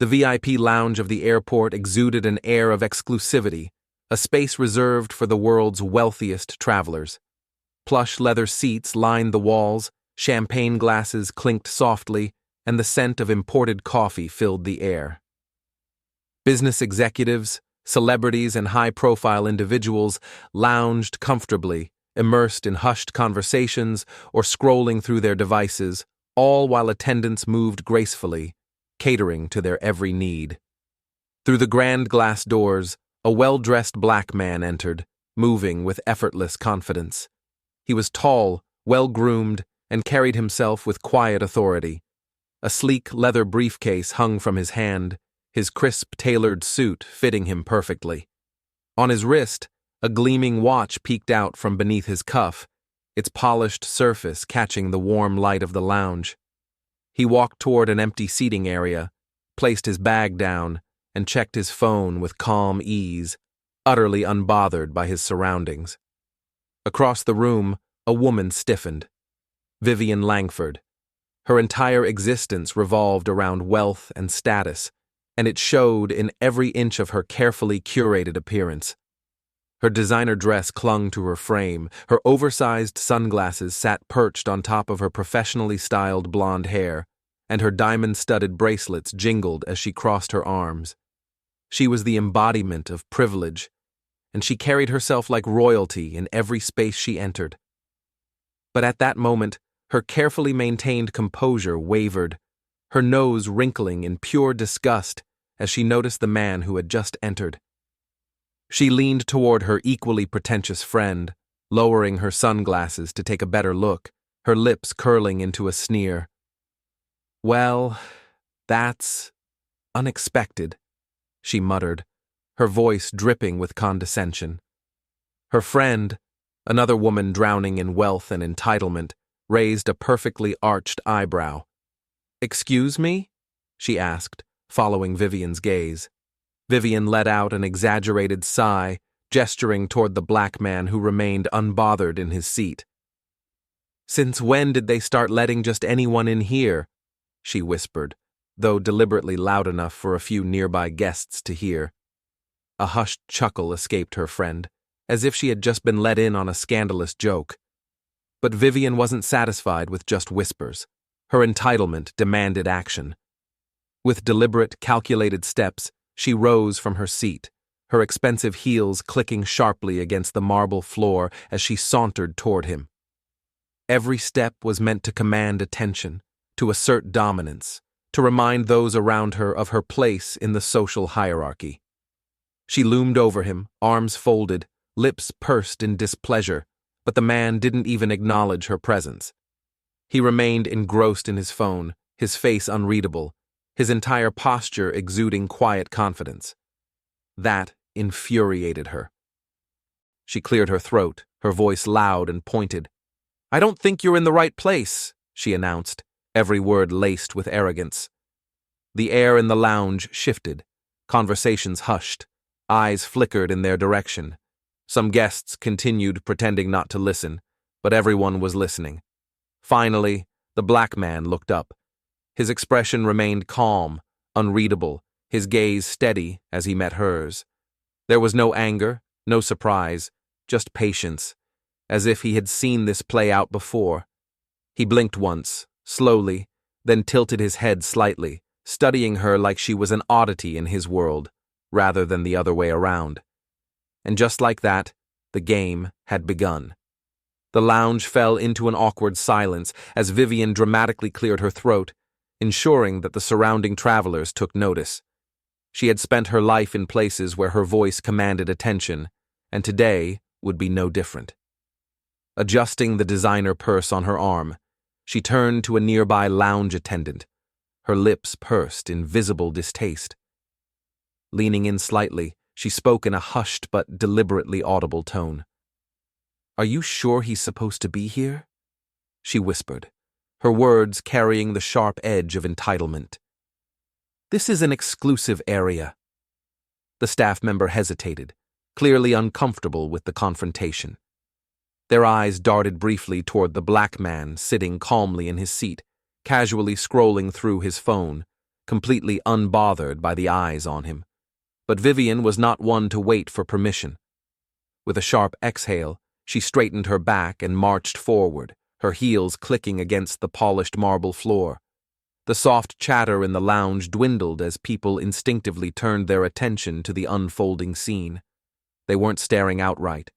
The VIP lounge of the airport exuded an air of exclusivity, a space reserved for the world's wealthiest travelers. Plush leather seats lined the walls, champagne glasses clinked softly, and the scent of imported coffee filled the air. Business executives, celebrities, and high-profile individuals lounged comfortably, immersed in hushed conversations or scrolling through their devices, all while attendants moved gracefully, catering to their every need. Through the grand glass doors, a well-dressed black man entered, moving with effortless confidence. He was tall, well-groomed, and carried himself with quiet authority. A sleek leather briefcase hung from his hand, his crisp, tailored suit fitting him perfectly. On his wrist, a gleaming watch peeked out from beneath his cuff, its polished surface catching the warm light of the lounge. He walked toward an empty seating area, placed his bag down, and checked his phone with calm ease, utterly unbothered by his surroundings. Across the room, a woman stiffened. Vivien Langford. Her entire existence revolved around wealth and status, and it showed in every inch of her carefully curated appearance. Her designer dress clung to her frame, her oversized sunglasses sat perched on top of her professionally styled blonde hair, and her diamond-studded bracelets jingled as she crossed her arms. She was the embodiment of privilege, and she carried herself like royalty in every space she entered. But at that moment, her carefully maintained composure wavered, her nose wrinkling in pure disgust as she noticed the man who had just entered. She leaned toward her equally pretentious friend, lowering her sunglasses to take a better look, her lips curling into a sneer. "Well, that's unexpected," she muttered, her voice dripping with condescension. Her friend, another woman drowning in wealth and entitlement, raised a perfectly arched eyebrow. "Excuse me?" she asked, following Vivien's gaze. Vivien let out an exaggerated sigh, gesturing toward the black man who remained unbothered in his seat. "Since when did they start letting just anyone in here?" she whispered, though deliberately loud enough for a few nearby guests to hear. A hushed chuckle escaped her friend, as if she had just been let in on a scandalous joke. But Vivien wasn't satisfied with just whispers. Her entitlement demanded action. With deliberate, calculated steps, she rose from her seat, her expensive heels clicking sharply against the marble floor as she sauntered toward him. Every step was meant to command attention, to assert dominance, to remind those around her of her place in the social hierarchy. She loomed over him, arms folded, lips pursed in displeasure, but the man didn't even acknowledge her presence. He remained engrossed in his phone, his face unreadable, his entire posture exuding quiet confidence. That infuriated her. She cleared her throat, her voice loud and pointed. "I don't think you're in the right place," she announced, every word laced with arrogance. The air in the lounge shifted, conversations hushed, eyes flickered in their direction. Some guests continued pretending not to listen, but everyone was listening. Finally, the black man looked up. His expression remained calm, unreadable, his gaze steady as he met hers. There was no anger, no surprise, just patience, as if he had seen this play out before. He blinked once, slowly, then tilted his head slightly, studying her like she was an oddity in his world, rather than the other way around. And just like that, the game had begun. The lounge fell into an awkward silence as Vivien dramatically cleared her throat, ensuring that the surrounding travelers took notice. She had spent her life in places where her voice commanded attention, and today would be no different. Adjusting the designer purse on her arm, she turned to a nearby lounge attendant, her lips pursed in visible distaste. Leaning in slightly, she spoke in a hushed but deliberately audible tone. "Are you sure he's supposed to be here?" she whispered, her words carrying the sharp edge of entitlement. "This is an exclusive area." The staff member hesitated, clearly uncomfortable with the confrontation. Their eyes darted briefly toward the black man sitting calmly in his seat, casually scrolling through his phone, completely unbothered by the eyes on him. But Vivien was not one to wait for permission. With a sharp exhale, she straightened her back and marched forward, her heels clicking against the polished marble floor. The soft chatter in the lounge dwindled as people instinctively turned their attention to the unfolding scene. They weren't staring outright,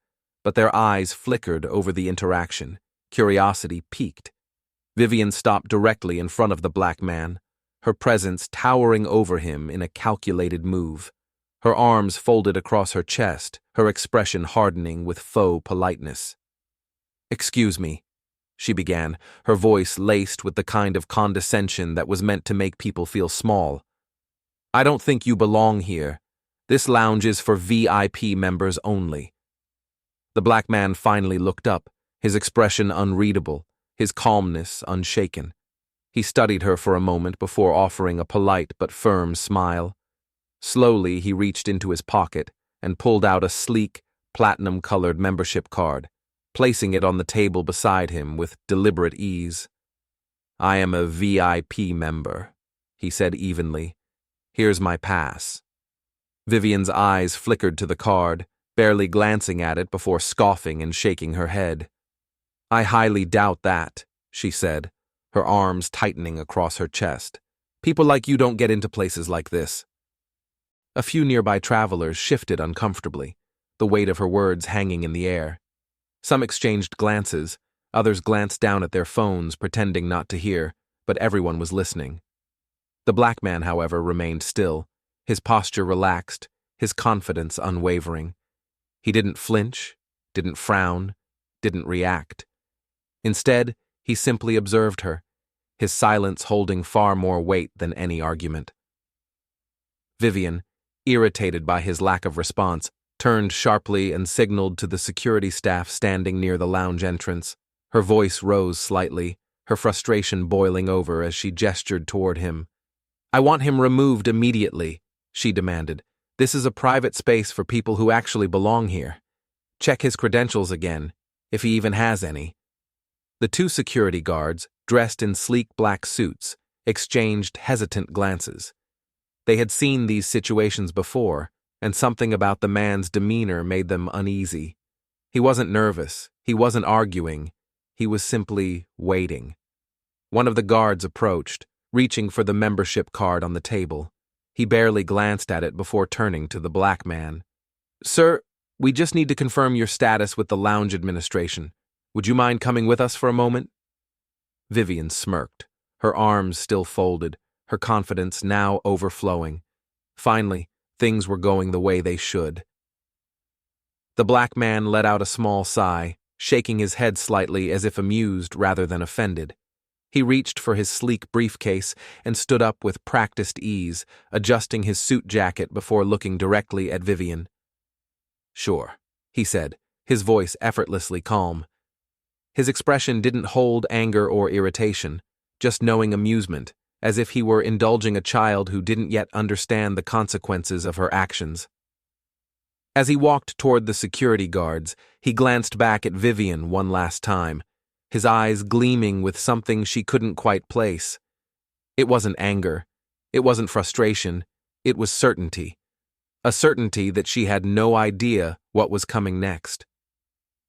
but their eyes flickered over the interaction. Curiosity piqued. Vivien stopped directly in front of the black man, her presence towering over him in a calculated move. Her arms folded across her chest, her expression hardening with faux politeness. "Excuse me," she began, her voice laced with the kind of condescension that was meant to make people feel small. "I don't think you belong here. This lounge is for VIP members only." The black man finally looked up, his expression unreadable, his calmness unshaken. He studied her for a moment before offering a polite but firm smile. Slowly, he reached into his pocket and pulled out a sleek, platinum-colored membership card, placing it on the table beside him with deliberate ease. "I am a VIP member," he said evenly. "Here's my pass." Vivien's eyes flickered to the card, barely glancing at it before scoffing and shaking her head. "I highly doubt that," she said, her arms tightening across her chest. "People like you don't get into places like this." A few nearby travelers shifted uncomfortably, the weight of her words hanging in the air. Some exchanged glances, others glanced down at their phones, pretending not to hear, but everyone was listening. The black man, however, remained still, his posture relaxed, his confidence unwavering. He didn't flinch, didn't frown, didn't react. Instead, he simply observed her, his silence holding far more weight than any argument. Vivien, irritated by his lack of response, turned sharply and signaled to the security staff standing near the lounge entrance. Her voice rose slightly, her frustration boiling over as she gestured toward him. "I want him removed immediately," she demanded. "This is a private space for people who actually belong here. Check his credentials again, if he even has any." The two security guards, dressed in sleek black suits, exchanged hesitant glances. They had seen these situations before, and something about the man's demeanor made them uneasy. He wasn't nervous, he wasn't arguing, he was simply waiting. One of the guards approached, reaching for the membership card on the table. He barely glanced at it before turning to the black man. "Sir, we just need to confirm your status with the lounge administration. Would you mind coming with us for a moment?" Vivien smirked, her arms still folded, her confidence now overflowing. Finally, things were going the way they should. The black man let out a small sigh, shaking his head slightly as if amused rather than offended. He reached for his sleek briefcase and stood up with practiced ease, adjusting his suit jacket before looking directly at Vivien. "Sure," he said, his voice effortlessly calm. His expression didn't hold anger or irritation, just knowing amusement, as if he were indulging a child who didn't yet understand the consequences of her actions. As he walked toward the security guards, he glanced back at Vivien one last time, his eyes gleaming with something she couldn't quite place. It wasn't anger, it wasn't frustration, it was certainty. A certainty that she had no idea what was coming next.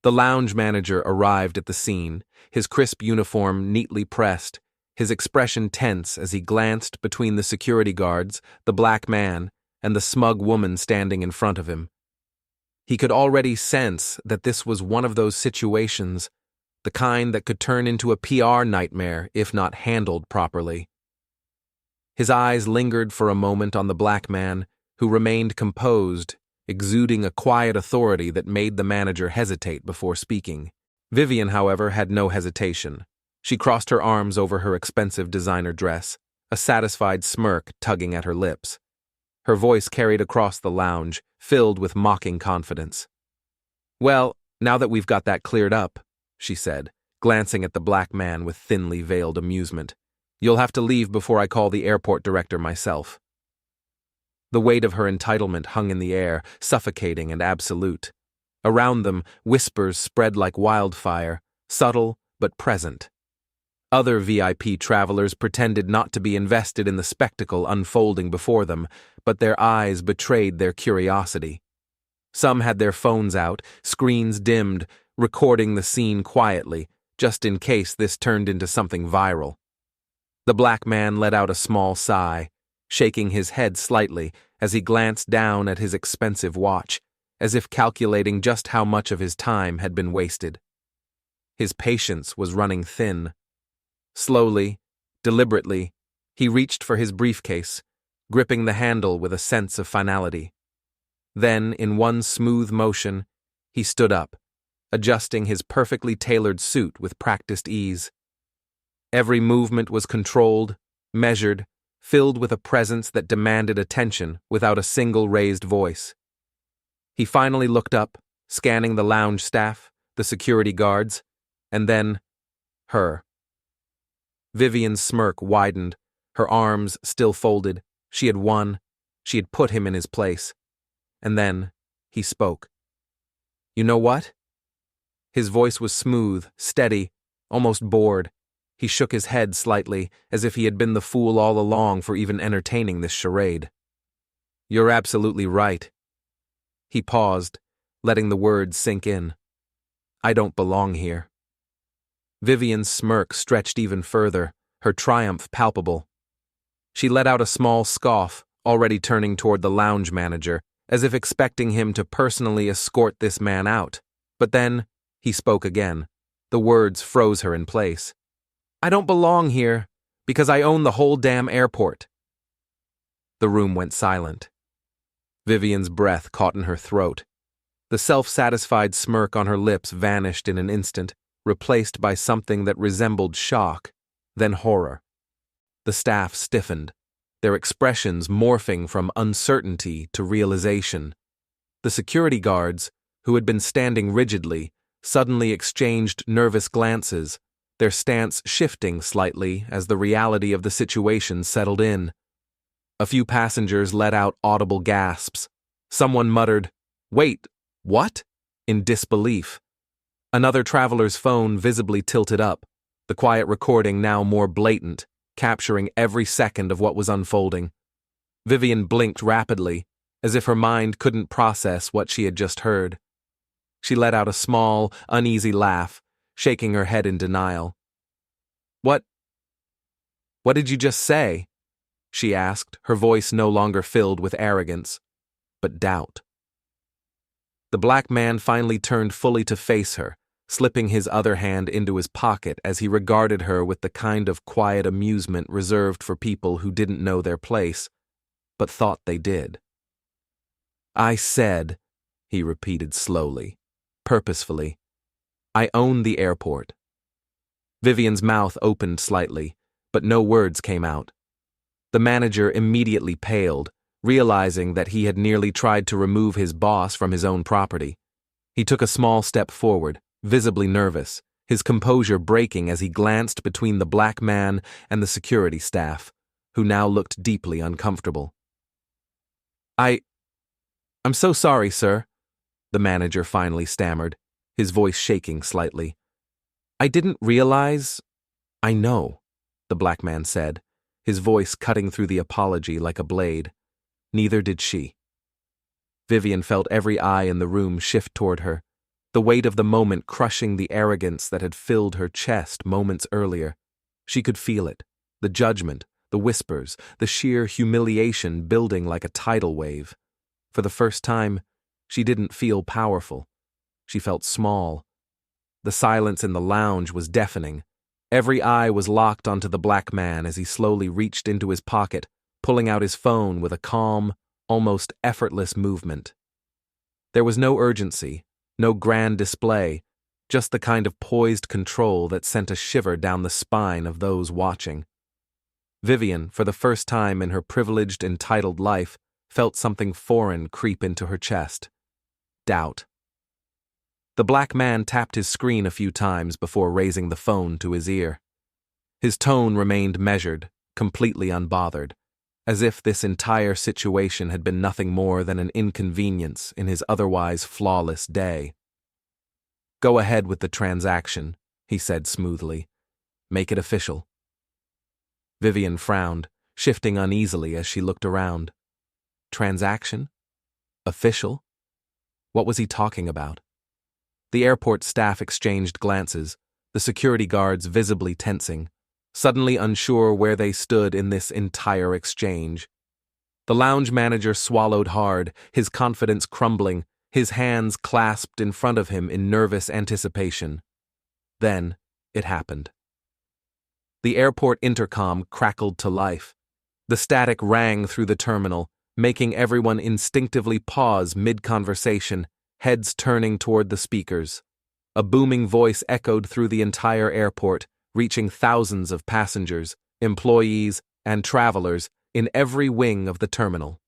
The lounge manager arrived at the scene, his crisp uniform neatly pressed, his expression tense as he glanced between the security guards, the black man, and the smug woman standing in front of him. He could already sense that this was one of those situations, the kind that could turn into a PR nightmare if not handled properly. His eyes lingered for a moment on the black man, who remained composed, exuding a quiet authority that made the manager hesitate before speaking. Vivien, however, had no hesitation. She crossed her arms over her expensive designer dress, a satisfied smirk tugging at her lips. Her voice carried across the lounge, filled with mocking confidence. "Well, now that we've got that cleared up," she said, glancing at the black man with thinly veiled amusement, "you'll have to leave before I call the airport director myself." The weight of her entitlement hung in the air, suffocating and absolute. Around them, whispers spread like wildfire, subtle but present. Other VIP travelers pretended not to be invested in the spectacle unfolding before them, but their eyes betrayed their curiosity. Some had their phones out, screens dimmed, recording the scene quietly, just in case this turned into something viral. The black man let out a small sigh, shaking his head slightly as he glanced down at his expensive watch, as if calculating just how much of his time had been wasted. His patience was running thin. Slowly, deliberately, he reached for his briefcase, gripping the handle with a sense of finality. Then, in one smooth motion, he stood up, adjusting his perfectly tailored suit with practiced ease. Every movement was controlled, measured, filled with a presence that demanded attention without a single raised voice. He finally looked up, scanning the lounge staff, the security guards, and then her. Vivien's smirk widened, her arms still folded. She had won. She had put him in his place. And then he spoke. "You know what?" His voice was smooth, steady, almost bored. He shook his head slightly, as if he had been the fool all along for even entertaining this charade. "You're absolutely right." He paused, letting the words sink in. "I don't belong here." Vivien's smirk stretched even further, her triumph palpable. She let out a small scoff, already turning toward the lounge manager, as if expecting him to personally escort this man out. But then, he spoke again. The words froze her in place. "I don't belong here, because I own the whole damn airport." The room went silent. Vivien's breath caught in her throat. The self-satisfied smirk on her lips vanished in an instant, replaced by something that resembled shock, then horror. The staff stiffened, their expressions morphing from uncertainty to realization. The security guards, who had been standing rigidly, suddenly exchanged nervous glances, their stance shifting slightly as the reality of the situation settled in. A few passengers let out audible gasps. Someone muttered, "Wait, what?" in disbelief. Another traveler's phone visibly tilted up, the quiet recording now more blatant, capturing every second of what was unfolding. Vivien blinked rapidly, as if her mind couldn't process what she had just heard. She let out a small, uneasy laugh, shaking her head in denial. What did you just say?" she asked, her voice no longer filled with arrogance, but doubt. The black man finally turned fully to face her, slipping his other hand into his pocket as he regarded her with the kind of quiet amusement reserved for people who didn't know their place, but thought they did. "I said," he repeated slowly, purposefully, "I own the airport." Vivien's mouth opened slightly, but no words came out. The manager immediately paled, realizing that he had nearly tried to remove his boss from his own property. He took a small step forward, visibly nervous, his composure breaking as he glanced between the black man and the security staff, who now looked deeply uncomfortable. I'm so sorry, sir," the manager finally stammered, his voice shaking slightly. "I didn't realize—" "I know," the black man said, his voice cutting through the apology like a blade. Neither did she. Vivien felt every eye in the room shift toward her, the weight of the moment crushing the arrogance that had filled her chest moments earlier. She could feel it, the judgment, the whispers, the sheer humiliation building like a tidal wave. For the first time, she didn't feel powerful. She felt small. The silence in the lounge was deafening. Every eye was locked onto the black man as he slowly reached into his pocket, pulling out his phone with a calm, almost effortless movement. There was no urgency, no grand display, just the kind of poised control that sent a shiver down the spine of those watching. Vivien, for the first time in her privileged, entitled life, felt something foreign creep into her chest. Doubt. The black man tapped his screen a few times before raising the phone to his ear. His tone remained measured, completely unbothered, as if this entire situation had been nothing more than an inconvenience in his otherwise flawless day. "Go ahead with the transaction," he said smoothly. Make it official. Vivien frowned, shifting uneasily as she looked around. Transaction? Official? What was he talking about? The airport staff exchanged glances, the security guards visibly tensing, suddenly unsure where they stood in this entire exchange. The lounge manager swallowed hard, his confidence crumbling, his hands clasped in front of him in nervous anticipation. Then, it happened. The airport intercom crackled to life. The static rang through the terminal, making everyone instinctively pause mid-conversation, heads turning toward the speakers. A booming voice echoed through the entire airport, reaching thousands of passengers, employees, and travelers in every wing of the terminal.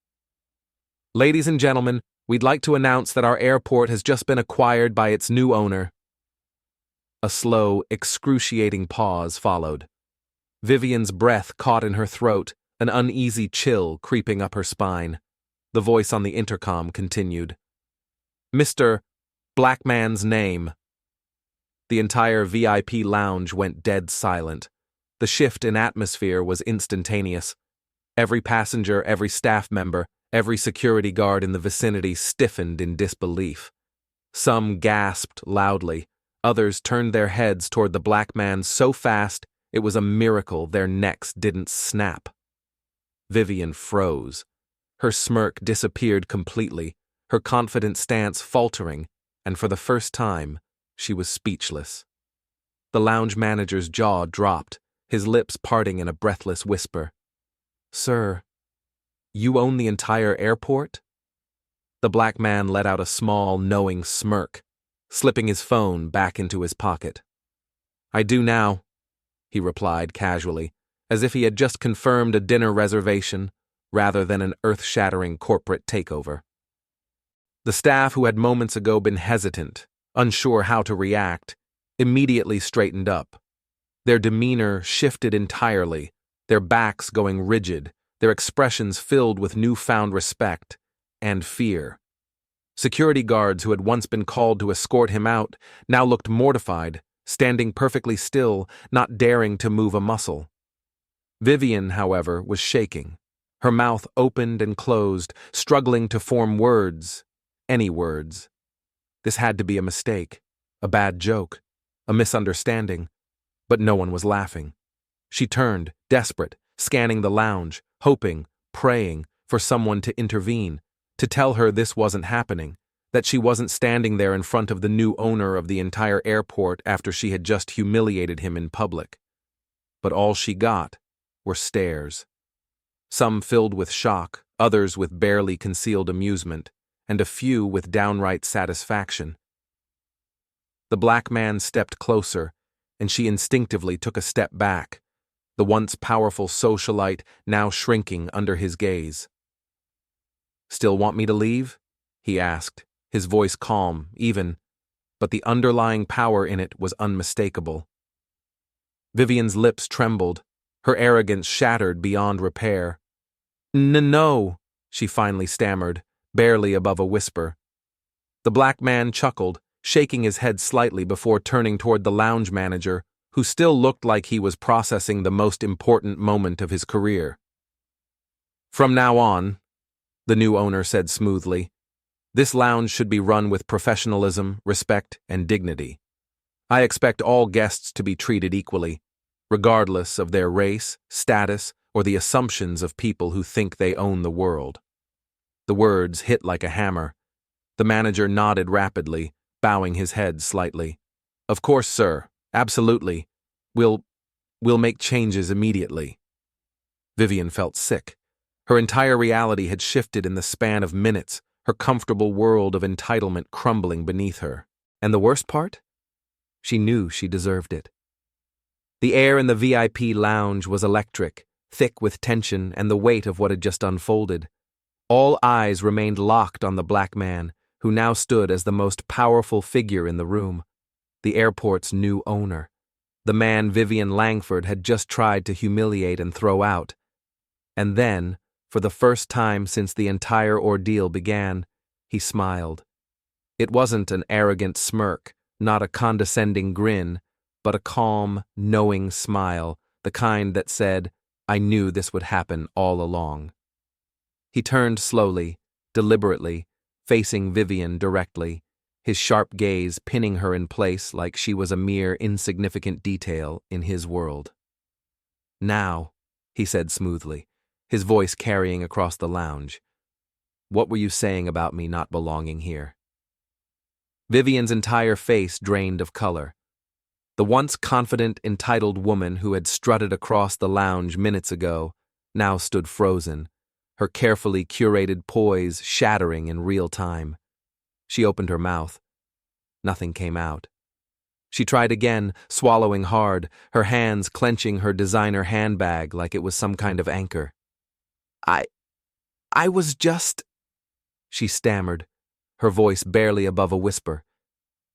Ladies and gentlemen, we'd like to announce that our airport has just been acquired by its new owner. A slow, excruciating pause followed. Vivien's breath caught in her throat, an uneasy chill creeping up her spine. The voice on the intercom continued. Mr. Blackman's name. The entire VIP lounge went dead silent. The shift in atmosphere was instantaneous. Every passenger, every staff member, every security guard in the vicinity stiffened in disbelief. Some gasped loudly. Others turned their heads toward the black man so fast it was a miracle their necks didn't snap. Vivien froze. Her smirk disappeared completely, her confident stance faltering, and for the first time, she was speechless. The lounge manager's jaw dropped, his lips parting in a breathless whisper. Sir, you own the entire airport? The black man let out a small, knowing smirk, slipping his phone back into his pocket. I do now, he replied casually, as if he had just confirmed a dinner reservation rather than an earth-shattering corporate takeover. The staff who had moments ago been hesitant, unsure how to react, immediately straightened up. Their demeanor shifted entirely, their backs going rigid, their expressions filled with newfound respect and fear. Security guards who had once been called to escort him out now looked mortified, standing perfectly still, not daring to move a muscle. Vivien, however, was shaking. Her mouth opened and closed, struggling to form words, any words. This had to be a mistake, a bad joke, a misunderstanding, but no one was laughing. She turned, desperate, scanning the lounge, hoping, praying for someone to intervene, to tell her this wasn't happening, that she wasn't standing there in front of the new owner of the entire airport after she had just humiliated him in public. But all she got were stares. Some filled with shock, others with barely concealed amusement, and a few with downright satisfaction. The black man stepped closer, and she instinctively took a step back, the once powerful socialite now shrinking under his gaze. Still want me to leave? He asked, his voice calm, even, but the underlying power in it was unmistakable. Vivien's lips trembled, her arrogance shattered beyond repair. No, she finally stammered, barely above a whisper. The black man chuckled, shaking his head slightly before turning toward the lounge manager, who still looked like he was processing the most important moment of his career. From now on, the new owner said smoothly, this lounge should be run with professionalism, respect, and dignity. I expect all guests to be treated equally, regardless of their race, status, or the assumptions of people who think they own the world. The words hit like a hammer. The manager nodded rapidly, bowing his head slightly. Of course, sir. Absolutely. We'll make changes immediately. Vivien felt sick. Her entire reality had shifted in the span of minutes, her comfortable world of entitlement crumbling beneath her. And the worst part? She knew she deserved it. The air in the VIP lounge was electric, thick with tension and the weight of what had just unfolded. All eyes remained locked on the black man, who now stood as the most powerful figure in the room, the airport's new owner, the man Vivien Langford had just tried to humiliate and throw out. And then, for the first time since the entire ordeal began, he smiled. It wasn't an arrogant smirk, not a condescending grin, but a calm, knowing smile, the kind that said, "I knew this would happen all along." He turned slowly, deliberately, facing Vivien directly, his sharp gaze pinning her in place like she was a mere insignificant detail in his world. "Now," he said smoothly, his voice carrying across the lounge, "what were you saying about me not belonging here?" Vivien's entire face drained of color. The once confident, entitled woman who had strutted across the lounge minutes ago now stood frozen, her carefully curated poise shattering in real time. She opened her mouth. Nothing came out. She tried again, swallowing hard, her hands clenching her designer handbag like it was some kind of anchor. I was just," she stammered, her voice barely above a whisper.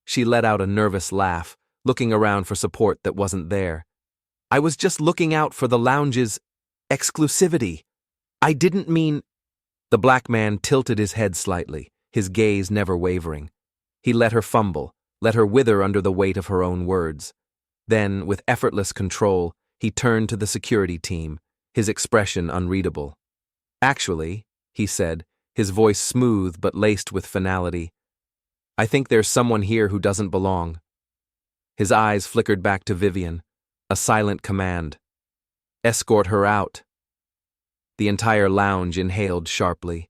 She let out a nervous laugh, looking around for support that wasn't there. "I was just looking out for the lounge's exclusivity. I didn't mean—" The black man tilted his head slightly, his gaze never wavering. He let her fumble, let her wither under the weight of her own words. Then, with effortless control, he turned to the security team, his expression unreadable. "Actually," he said, his voice smooth but laced with finality, "I think there's someone here who doesn't belong." His eyes flickered back to Vivien, a silent command. "Escort her out." The entire lounge inhaled sharply.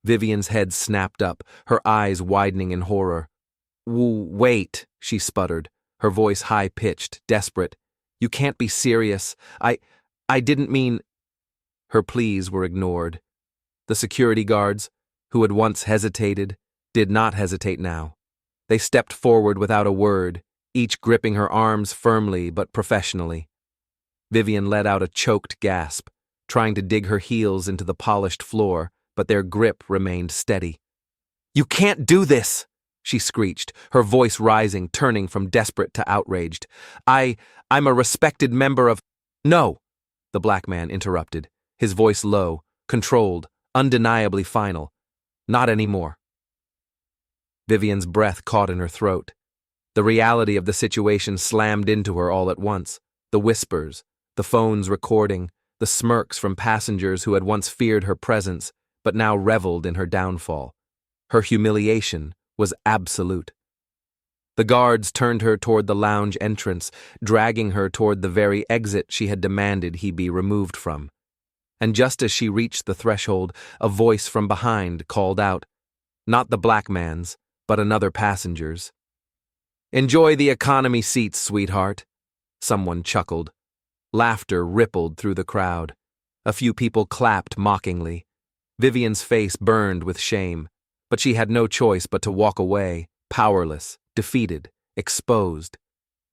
Vivien's head snapped up, her eyes widening in horror. Wait," she sputtered, her voice high-pitched, desperate. "You can't be serious. I didn't mean—" Her pleas were ignored. The security guards, who had once hesitated, did not hesitate now. They stepped forward without a word, each gripping her arms firmly but professionally. Vivien let out a choked gasp, trying to dig her heels into the polished floor, but their grip remained steady. "You can't do this!" she screeched, her voice rising, turning from desperate to outraged. I'm a respected member of—" "No," the black man interrupted, his voice low, controlled, undeniably final. "Not anymore." Vivien's breath caught in her throat. The reality of the situation slammed into her all at once. The whispers, the phones recording, the smirks from passengers who had once feared her presence, but now reveled in her downfall. Her humiliation was absolute. The guards turned her toward the lounge entrance, dragging her toward the very exit she had demanded he be removed from. And just as she reached the threshold, a voice from behind called out, not the black man's, but another passenger's. "Enjoy the economy seats, sweetheart," someone chuckled. Laughter rippled through the crowd. A few people clapped mockingly. Vivien's face burned with shame, but she had no choice but to walk away, powerless, defeated, exposed.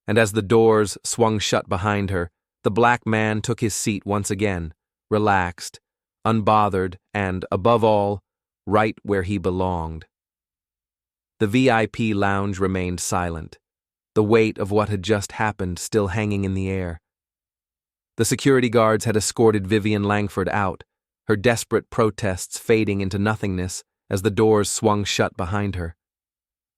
And as the doors swung shut behind her, the black man took his seat once again, relaxed, unbothered, and, above all, right where he belonged. The VIP lounge remained silent, the weight of what had just happened still hanging in the air. The security guards had escorted Vivien Langford out, her desperate protests fading into nothingness as the doors swung shut behind her.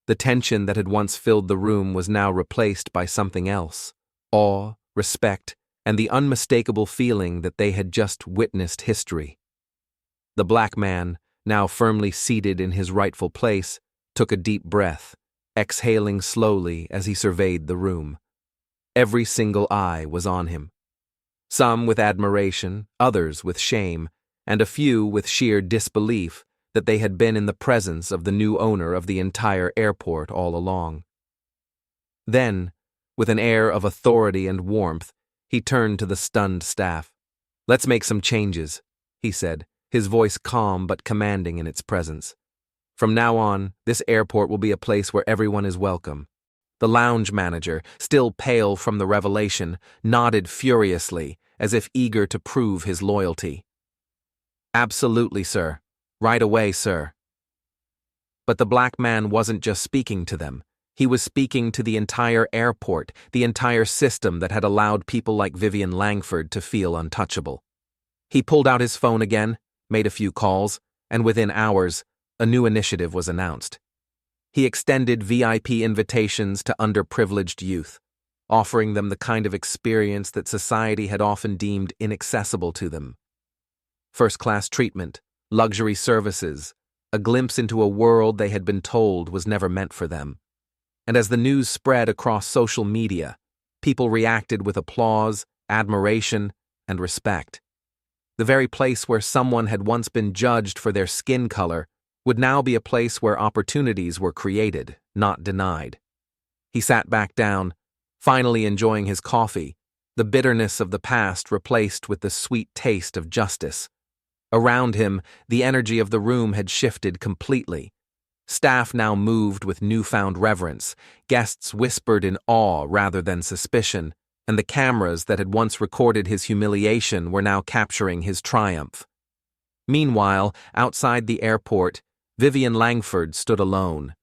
The tension that had once filled the room was now replaced by something else: awe, respect, and the unmistakable feeling that they had just witnessed history. The black man, now firmly seated in his rightful place, took a deep breath, exhaling slowly as he surveyed the room. Every single eye was on him. Some with admiration, others with shame, and a few with sheer disbelief that they had been in the presence of the new owner of the entire airport all along. Then, with an air of authority and warmth, he turned to the stunned staff. "Let's make some changes," he said, his voice calm but commanding in its presence. "From now on, this airport will be a place where everyone is welcome." The lounge manager, still pale from the revelation, nodded furiously, as if eager to prove his loyalty. "Absolutely, sir. Right away, sir." But the black man wasn't just speaking to them. He was speaking to the entire airport, the entire system that had allowed people like Vivien Langford to feel untouchable. He pulled out his phone again, made a few calls, and within hours, a new initiative was announced. He extended VIP invitations to underprivileged youth, offering them the kind of experience that society had often deemed inaccessible to them. First-class treatment, luxury services, a glimpse into a world they had been told was never meant for them. And as the news spread across social media, people reacted with applause, admiration, and respect. The very place where someone had once been judged for their skin color would now be a place where opportunities were created, not denied. He sat back down, finally enjoying his coffee, the bitterness of the past replaced with the sweet taste of justice. Around him, the energy of the room had shifted completely. Staff now moved with newfound reverence, guests whispered in awe rather than suspicion, and the cameras that had once recorded his humiliation were now capturing his triumph. Meanwhile, outside the airport, Vivien Langford stood alone.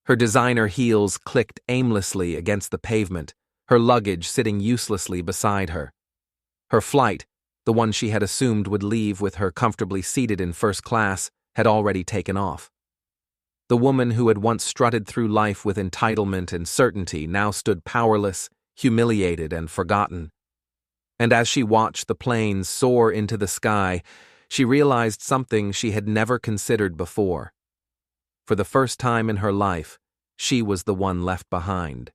Her designer heels clicked aimlessly against the pavement, her luggage sitting uselessly beside her. Her flight, the one she had assumed would leave with her comfortably seated in first class, had already taken off. The woman who had once strutted through life with entitlement and certainty now stood powerless, humiliated, and forgotten. And as she watched the plane soar into the sky, she realized something she had never considered before. For the first time in her life, she was the one left behind.